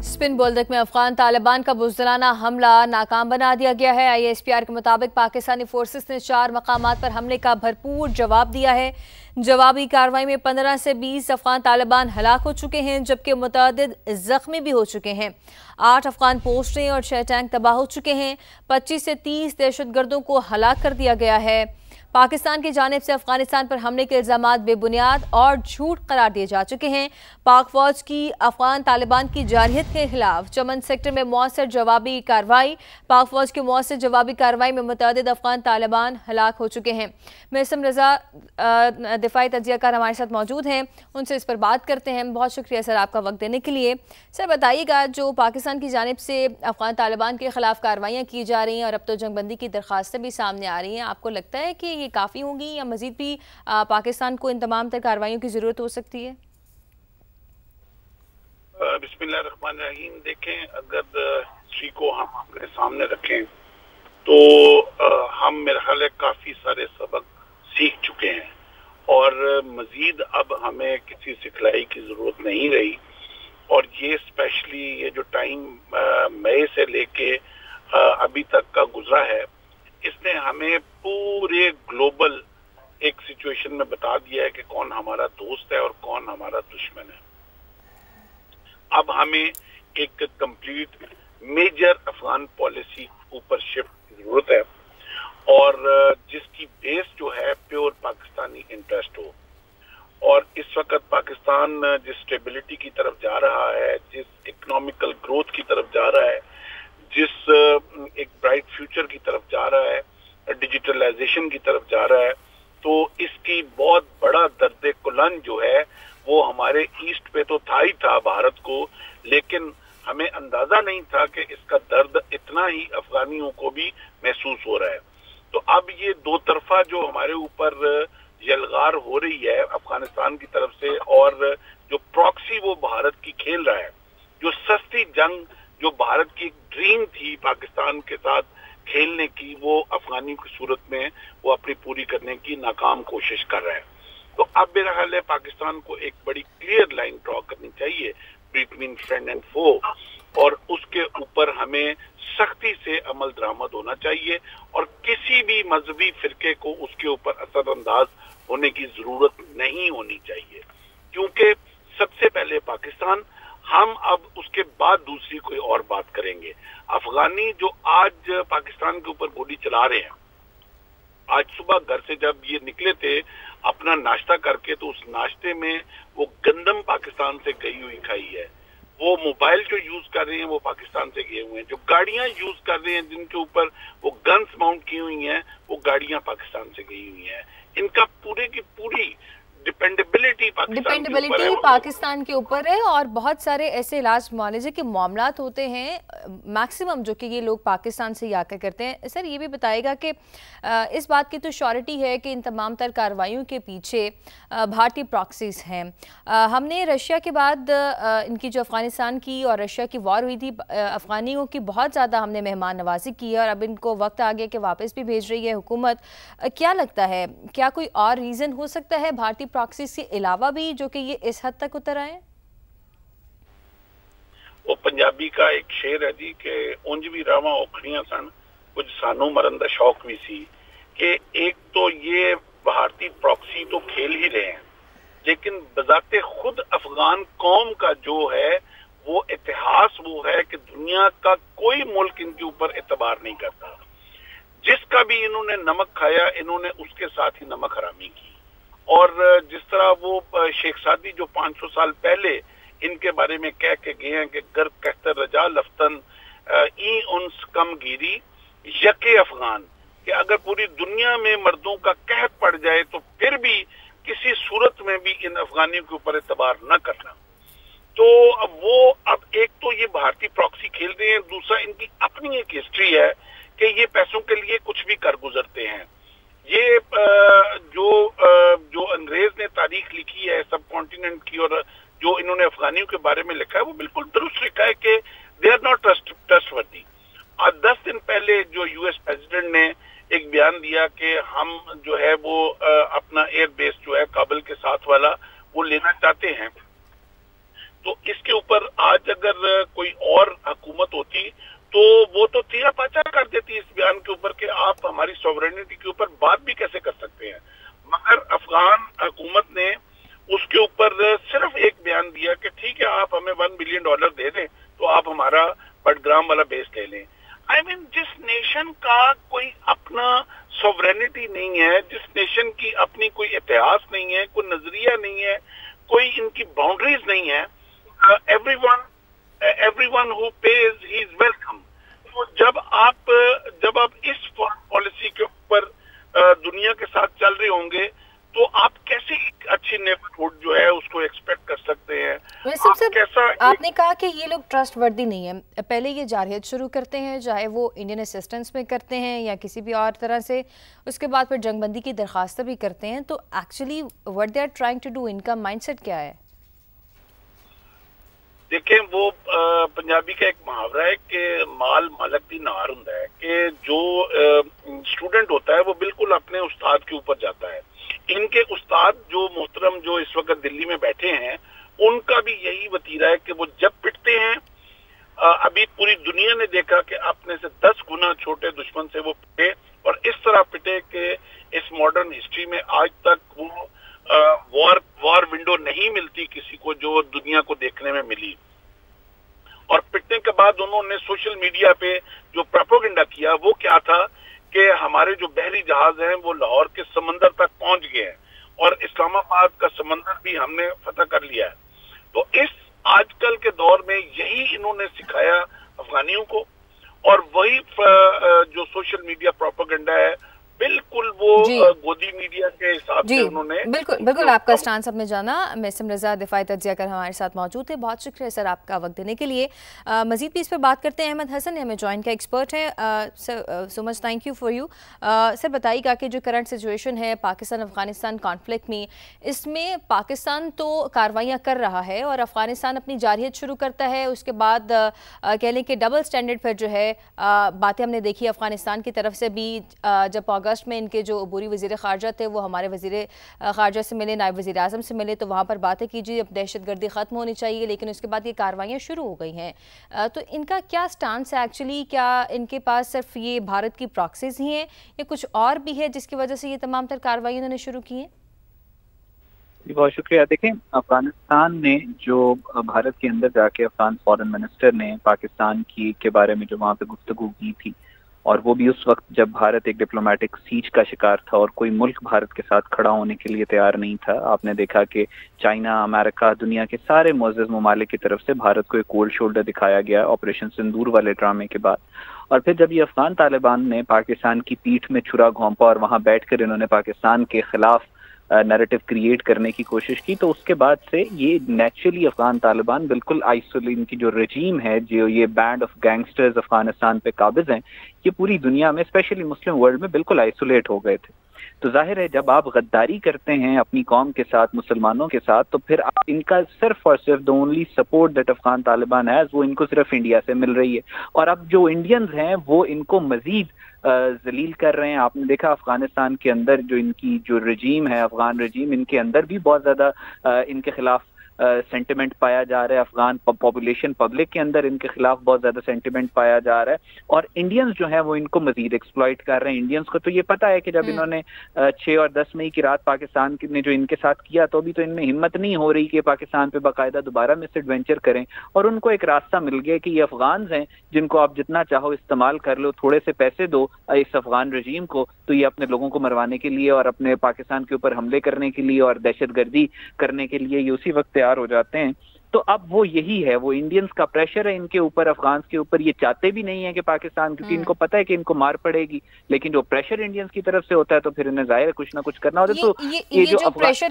Spin बोल्दक में अफगान तालिबान का बुज़दिलाना हमला नाकाम बना दिया गया है। ISPR के मुताबिक पाकिस्तानी फोर्सेस ने 4 मकामात पर हमले का भरपूर जवाब दिया है। जवाबी कार्रवाई में 15 से 20 अफगान तालिबान हलाक हो चुके हैं, जबकि मुतअद्दिद जख्मी भी हो चुके हैं। 8 अफगान पोस्टें और 6 टैंक तबाह हो चुके हैं। 25 से 30 दहशतगर्दों को हलाक कर दिया गया है। पाकिस्तान की जानिब से अफगानिस्तान पर हमले के इल्जामात बेबुनियाद और झूठ करार दिए जा चुके हैं। पाक फौज की अफगान तालिबान की जारहियत के खिलाफ चमन सेक्टर में मौसर जवाबी कार्रवाई। पाक फौज की मौसर जवाबी कार्रवाई में मुतअद्दिद अफगान तालिबान हलाक हो चुके हैं। मैसम रजा दिफाई तजियाकार हमारे साथ मौजूद हैं, उनसे इस पर बात करते हैं। बहुत शुक्रिया सर आपका वक्त देने के लिए। सर बताइएगा, जो पाकिस्तान की जानिब से अफगान तालिबान के खिलाफ कार्रवाइयाँ की जा रही हैं और अब तो जंगबंदी की दरख्वास्तें भी सामने आ रही हैं, आपको लगता है कि ये काफ़ी होंगी या मजीद भी पाकिस्तान को इन तमाम तर कार्रवाइयों की ज़रूरत हो सकती है? बिस्मिल्लाहिर्रहमानिर्रहीम। देखें, अगर हिस्ट्री को हम अपने सामने रखें तो हम मेरे ख्याल है काफ़ी सारे सबक सीख चुके हैं और मज़ीद अब हमें किसी सिखलाई की ज़रूरत नहीं रही। और ये स्पेशली ये जो टाइम मई से लेके अभी तक का गुजरा है, इसने हमें पूरे ग्लोबल एक सिचुएशन में बता दिया है कि कौन हमारा दोस्त है और कौन हमारा दुश्मन है। अब हमें एक कंप्लीट मेजर अफगान पॉलिसी ऊपर शिफ्ट की जरूरत है और जिसकी बेस जो है प्योर पाकिस्तानी इंटरेस्ट हो। और इस वक्त पाकिस्तान जिस स्टेबिलिटी की तरफ जा रहा है, जिस इकोनॉमिकल ग्रोथ की तरफ जा रहा है, जिस एक ब्राइट फ्यूचर की तरफ जा रहा है, डिजिटलाइजेशन की तरफ जा रहा है, तो इसकी बहुत बड़ा दर्द कुलन जो है वो हमारे ईस्ट पे तो था ही था भारत को, लेकिन हमें अंदाजा नहीं था कि इसका दर्द इतना ही अफगानियों को भी महसूस हो रहा है। तो अब ये दो तरफा जो हमारे ऊपर यलगार हो रही है अफगानिस्तान की तरफ से, और जो प्रॉक्सी वो भारत की खेल रहा है, जो सस्ती जंग जो भारत की एक ड्रीम थी पाकिस्तान के साथ खेलने की, वो अफगानी की सूरत में वो अपनी पूरी करने की नाकाम कोशिश कर रहा है। तो अब मेरा ख्याल है पाकिस्तान को एक बड़ी क्लियर लाइन ड्रॉ करनी चाहिए बिटवीन फ्रेंड एंड फो, और उसके ऊपर हमें सख्ती से अमल दरामद होना चाहिए और किसी भी मजहबी फिरके को उसके ऊपर असरअंदाज होने की जरूरत नहीं होनी चाहिए, क्योंकि सबसे पहले पाकिस्तान, हम अब उसके बाद दूसरी कोई और बात करेंगे। अफगानी जो आज पाकिस्तान के ऊपर गोली चला रहे हैं, आज सुबह घर से जब ये निकले थे अपना नाश्ता करके, तो उस नाश्ते में वो गंदम पाकिस्तान से गई हुई खाई है, वो मोबाइल जो यूज कर रहे हैं वो पाकिस्तान से गए हुए हैं, जो गाड़ियां यूज कर रहे हैं जिनके ऊपर वो गन्स माउंट की हुई हैं, वो गाड़ियां पाकिस्तान से गई हुई हैं। इनका पूरे की पूरी डिपेंडेबिलिटी पाकिस्तान के ऊपर है। और बहुत सारे ऐसे इलाज मुआवजे के मामलात होते हैं मैक्सिमम जो कि ये लोग पाकिस्तान से ही आकर करते हैं। सर ये भी बताएगा कि इस बात की तो श्योरिटी है कि इन तमाम तर कार्रवाइयों के पीछे भारतीय प्रॉक्सीज हैं। हमने रशिया के बाद इनकी जो अफगानिस्तान की और रशिया की वॉर हुई थी, अफगानियों की बहुत ज़्यादा हमने मेहमान नवाजी की है और अब इनको वक्त आ गया कि वापस भी भेज रही है हुकूमत। क्या लगता है, क्या कोई और रीज़न हो सकता है भारतीय प्रॉक्सीज के अलावा भी जो कि ये इस हद तक उतर आए? वो पंजाबी का एक शेर है जी कि उंज भी रावां औखड़ियां सन, कुछ सानू मरन दा शौक भी सी। कि एक तो ये भारतीय प्रॉक्सी तो खेल ही रहे हैं, लेकिन बजाते खुद अफगान कौम का जो है वो इतिहास वो है कि दुनिया का कोई मुल्क इनके ऊपर एतबार नहीं करता। जिसका भी इन्होंने नमक खाया, इन्होंने उसके साथ ही नमक हरामी की। और जिस तरह वो शेख सादी जो 500 साल पहले इनके बारे में कह के गए हैं कि गर कहतर रजा लफ्तन ई उन्स कम गिरी यके अफगान, कि अगर पूरी दुनिया में मर्दों का कहत पड़ जाए तो फिर भी किसी सूरत में भी इन अफगानियों के ऊपर एतबार न करना। तो अब एक तो ये भारतीय प्रॉक्सी खेल रहे हैं, दूसरा इनकी अपनी एक हिस्ट्री है कि ये पैसों के लिए कुछ भी कर गुजरते हैं। ये जो अंग्रेज ने तारीख लिखी है सब कॉन्टिनेंट की, और जो इन्होंने अफगानियों के बारे में लिखा है वो बिल्कुल दुरुस्त लिखा है कि दे आर नॉट ट्रस्टवर्दी। आज 10 दिन पहले जो यूएस प्रेसिडेंट ने एक बयान दिया कि हम जो है वो अपना एयर बेस जो है काबुल के साथ वाला वो लेना चाहते हैं, तो इसके ऊपर आज अगर कोई دے دیں تو آپ ہمارا بٹگرام والا بیس لے لیں. آئی مین جس نیشن کا کوئی اپنا سوورینٹی نہیں ہے, جس نیشن کی اپنی کوئی اتہاس نہیں ہے, کوئی نظریہ نہیں ہے, کوئی ان کی باؤنڈریز نہیں ہے, everyone who pays he is welcome. تو جب آپ اس فارن پالیسی کے اوپر دنیا کے ساتھ چل رہے ہوں گے تو آپ کیسے ایک اچھی نیبرہڈ جو ہے اس کو ایکسپیکٹ کر سکتے ہیں؟ آپ نے کہا کہ یہ لوگ ٹرسٹ وردی نہیں ہیں. پہلے یہ جارحیت شروع کرتے ہیں, چاہے وہ انڈین اسسٹنس میں کرتے ہیں یا کسی بھی اور طرح سے, اس کے بعد پھر جنگ بندی کی درخواستیں بھی کرتے ہیں. تو actually what they are trying to do, ان کا مائنڈ سیٹ کیا ہے؟ دیکھیں, وہ پنجابی کا ایک محاورہ ہے کہ مال مالک دی نار ہوندا ہے, کہ جو اسٹوڈنٹ ہوتا ہے وہ بالکل اپنے استاد کے اوپر جاتا ہے. ان کے استاد جو محترم جو اس وقت دلی میں بیٹھے ہیں, ان کا بھی یہی وتیرہ ہے کہ وہ جب پٹتے ہیں, ابھی پوری دنیا نے دیکھا کہ اپنے سے 10 گنا چھوٹے دشمن سے وہ پٹے, اور اس طرح پٹے کہ اس ماڈرن ہسٹری میں آج تک وہ وار ونڈو نہیں ملتی کسی کو جو دنیا کو دیکھنے میں ملی. اور پٹنے کے بعد انہوں نے سوشل میڈیا پہ جو پروپیگنڈا کیا وہ کیا تھا کہ ہمارے جو بحری جہاز ہیں وہ لاہور کے سمندر تک پہنچ گئے ہیں اور اسلام آباد کا سمندر بھی ہم نے فتح کر لیا ہے. تو اس آج کل کے دور میں یہی انہوں نے سکھایا افغانیوں کو, اور وہی جو سوشل میڈیا پروپیگنڈا ہے بالکل وہ گودی میڈیا کے حساب سے انہوں نے بالکل آپ کا اسٹانس ہم نے جانا. مسم رضا دفاعی تجزیہ کر ہمارے ساتھ موجود تھے. بہت شکریہ سر آپ کا وقت دینے کے لیے. مزید بھی اس پہ بات کرتے ہیں. احمد حسن ہمیں جوائن کا ایکسپرٹ ہے. So much thank you for you. Sir بتائیے گا کہ جو کرنٹ سچویشن ہے پاکستان افغانستان کانفلکٹ میں, اس میں پاکستان تو کاروائیاں کر رہا ہے اور افغانستان اپنی جارحیت شروع کرتا ہے, اس کے بعد کہہ لیں کہ ڈبل سٹینڈرڈ پھر جو ہے باتیں ہم نے دیکھی افغانستان کی طرف سے بھی. جب اگست میں ان کے جو عبوری وزیر خارجہ تھے وہ ہمارے وزیر خارجہ سے ملے, نائب وزیر اعظم سے ملے, تو وہاں پر باتیں کیجیے اب دہشت گردی ختم ہونی چاہیے, لیکن اس کے بعد یہ کاروائیاں شروع ہو گئی ہیں. تو ان کا کیا سٹانس ہے ایکچولی؟ کیا ان کے پاس صرف یہ بھارت کی پراکسیز ہی ہیں یا کچھ اور بھی ہے جس کی وجہ سے یہ تمام تر کاروائیاں انہوں نے شروع کی ہیں؟ بہت شکریہ. دیکھیں, افغانستان نے جو بھارت کے اندر جا کے افغان فارن منسٹر نے پاکستان کے بارے میں جو وہاں پہ گفتگو کی تھی, اور وہ بھی اس وقت جب بھارت ایک ڈپلومیٹک سیج کا شکار تھا اور کوئی ملک بھارت کے ساتھ کھڑا ہونے کے لیے تیار نہیں تھا. آپ نے دیکھا کہ چائنا, امریکہ, دنیا کے سارے معزز ممالک کی طرف سے بھارت کو ایک کولڈ شولڈر دکھایا گیا آپریشن سندور والے ڈرامے کے بعد. اور پھر جب یہ افغان طالبان نے پاکستان کی پیٹھ میں چھرا گھونپا اور وہاں بیٹھ کر انہوں نے پاکستان کے خلاف نیریٹو کریٹ کرنے کی کوشش کی, تو اس کے بعد سے یہ نیچرلی افغان طالبان بالکل ان کی جو رجیم ہے, جو یہ بینڈ آف گینگسٹرز افغانستان پہ قابض ہیں, یہ پوری دنیا میں اسپیشلی مسلم ورلڈ میں بالکل آئسولیٹ ہو گئے تھے. تو ظاہر ہے جب آپ غداری کرتے ہیں اپنی قوم کے ساتھ, مسلمانوں کے ساتھ, تو پھر ان کا صرف اور صرف the only support that Afghan Taliban has وہ ان کو صرف انڈیا سے مل رہی ہے. اور اب جو انڈینز ہیں وہ ان کو مزید ذلیل کر رہے ہیں. آپ نے دیکھا افغانستان کے اندر جو ان کی جو رجیم ہے, افغان رجیم, ان کے اندر بھی بہت زیادہ ان کے خلاف سینٹیمنٹ پایا جا رہا ہے. افغان پاپولیشن پبلک کے اندر ان کے خلاف بہت زیادہ سینٹیمنٹ پایا جا رہا ہے, اور انڈینز جو ہیں وہ ان کو مزید ایکسپلائٹ کر رہے ہیں. انڈینز کو تو یہ پتا ہے کہ جب انہوں نے 6 اور 10 مئی کی رات پاکستان نے جو ان کے ساتھ کیا, تو ابھی تو ان میں ہمت نہیں ہو رہی کہ پاکستان پہ باقاعدہ دوبارہ مس ایڈونچر کریں. اور ان کو ایک راستہ مل گیا کہ یہ افغانز ہیں جن کو آپ جتنا چاہو استعمال کر لو, تھوڑے سے پیسے دو اس افغان رجیم کو, تو یہ اپنے لوگوں کو مروانے کے لیے اور اپنے پاکستان کے اوپر حملے کرنے کے لیے اور دہشت گردی کرنے کے لیے یہ اسی وقت تیار ہو جاتے ہیں. تو اب وہ یہی ہے, وہ انڈینز کا پریشر ہے ان کے اوپر, افغانز کے اوپر. یہ چاہتے بھی نہیں ہیں کہ پاکستان, کیونکہ ان کو پتہ ہے کہ ان کو مار پڑے گی, لیکن جو پریشر انڈینز کی طرف سے ہوتا ہے تو پھر انہیں ظاہر ہے کچھ نہ کچھ کرنا ہوتا ہے. تو یہ جو پریشر